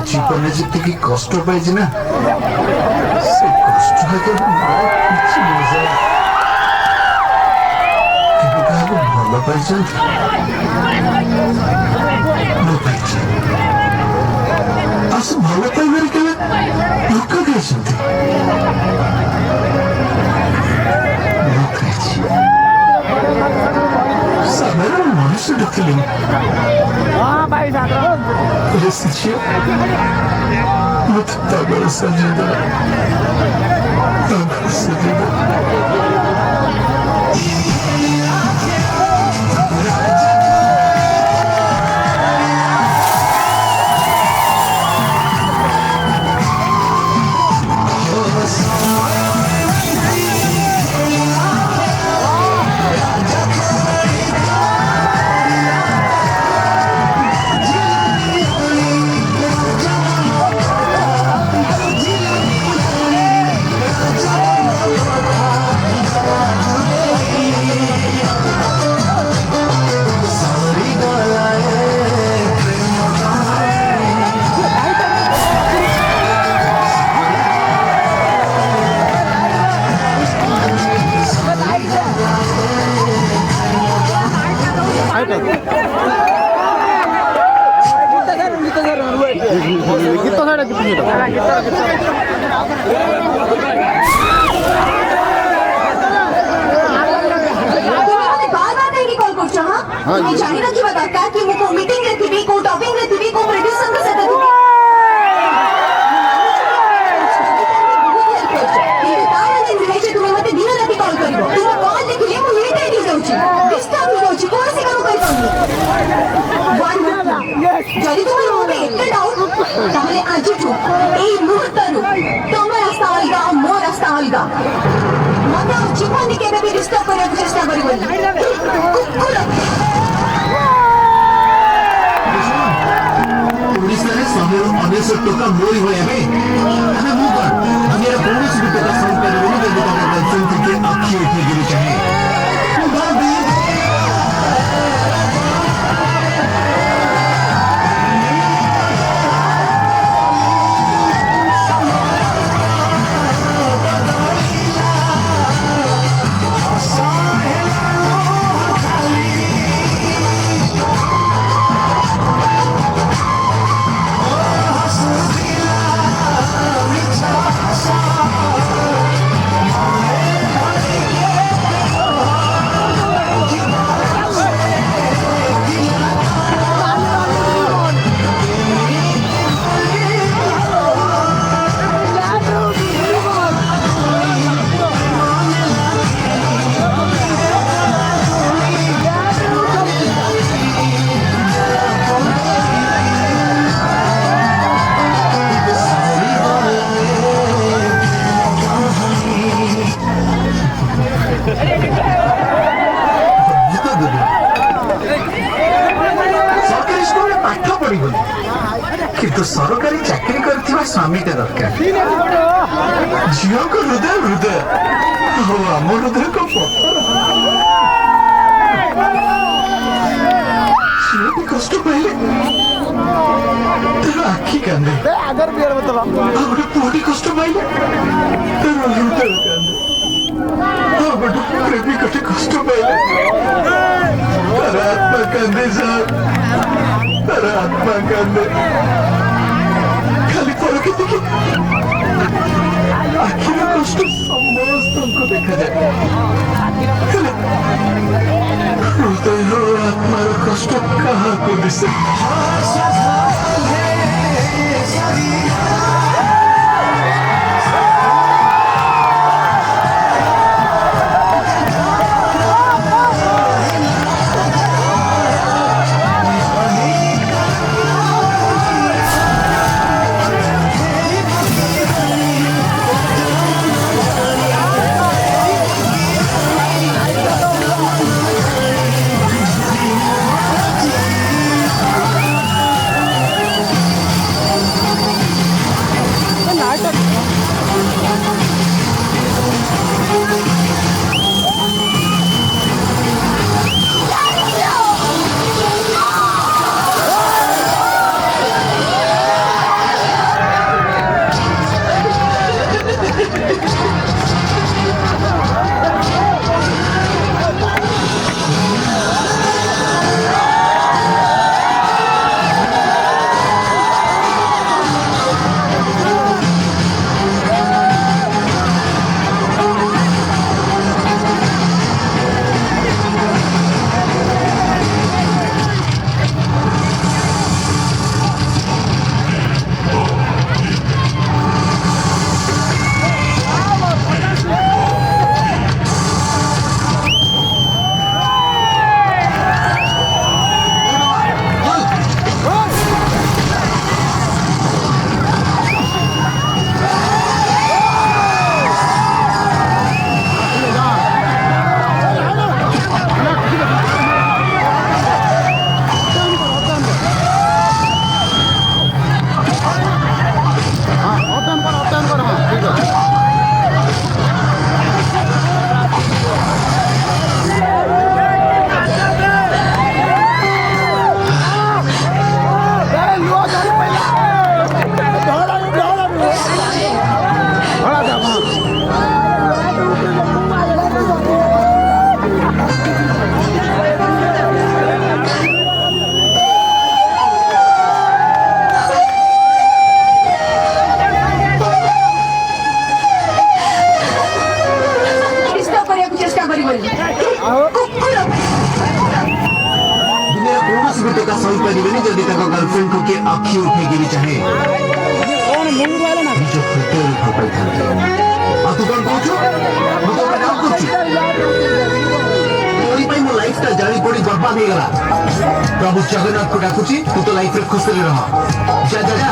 জীবনে যেତିକି কষ্ট পাইছি না সে কষ্ট হয়তো କିଛି ନଯାଏ କେବେ କାହାକୁ ଭଲ ପାଇଛନ୍ତି ନ ପାଇଛି ଆଉ ସେ ଭଲ ପାଇବାରେ କେବେ ଧୋକା ଖାଇଛନ୍ତି ନ ଖାଇଛି ସାଧାରଣ ମଣିଷଟେ ଥିଲି esse tio muito agora essa vida agora essa vida जानी रखिबा दरकार कि मु को मीटिंग रे थिबी को टॉपिंग रे थिबी को प्रोड्यूसर के साथ थिबी ये तार दिन रे जे तुम मते दिन राति कॉल करिवो तुम कॉल देखिले मु इरिटेट हो जाउची डिस्टर्ब हो जाउची कोन से काम करि पाउनी जदि तुम मोबे एते डाउट ताहले आजिठू एई मुहूर्तरु तोम रास्ता अलगा मो रास्ता अलगा मते जीवन केबे भी डिस्टर्ब करया चेष्टा करिवनी कुकुर ଅନେଶ ଟଙ୍କା ମୋରି ଭଳିଆ ଏବେ ଆମେ ମୁଁ କଣ ଦୁନିଆର କୌଣସି ବି ଟଙ୍କା ସଂପାରିବନି ଯଦି ତମ ଗର୍ଲଫ୍ରେଣ୍ଡ ଟିକେ ଆଖି ଉଠେଇକିରି ଚାହେଁ কিন্তু সরকারি চাকরি করଥିବା স্বামীটা দরকার ঝিଅଙ୍କ ହୃଦୟ ହୃଦୟ ଆଉ ଆମ ହୃଦୟ କଣ ପଥର ଝିଅ ବି କଷ୍ଟ ପାଇଲେ ତାର ଆଖି କାନ୍ଦେ ଆଉ ଗୋଟେ ପୁଅଟି କଷ୍ଟ ପାଇଲେ ତାର ହୃଦୟ କାନ୍ଦେ ଆଉ ଗୋଟେ ପ୍ରେମିକଟି କଷ୍ଟ ପାଇଲେ ତାର ଆତ୍ମା କାନ୍ଦେ ସାର୍ ତାର ଆତ୍ମା କାନ୍ଦେ ଖାଲି ପରକି ଦେଖି ଆଖିର କଷ୍ଟ ସମସ୍ତଙ୍କୁ ଦେଖାଯାଏ ହୃଦୟ ଆତ୍ମାର କଷ୍ଟ କାହାକୁ ଦିଶେ दुनिया कौन भी टका सही पारिबेनी जदि तक गर्लफ्रेंड को के आखि उठे गिरी चाहे निज हृदय भर पाई थांते आ तू कौन कहू मु तो काम करछि तोरी पाई मो लाइफ ता जानी पड़ी बर्बाद हो गला प्रभु जगन्नाथ को डाकुछि तू तो लाइफ रे खुश रह जा जा जा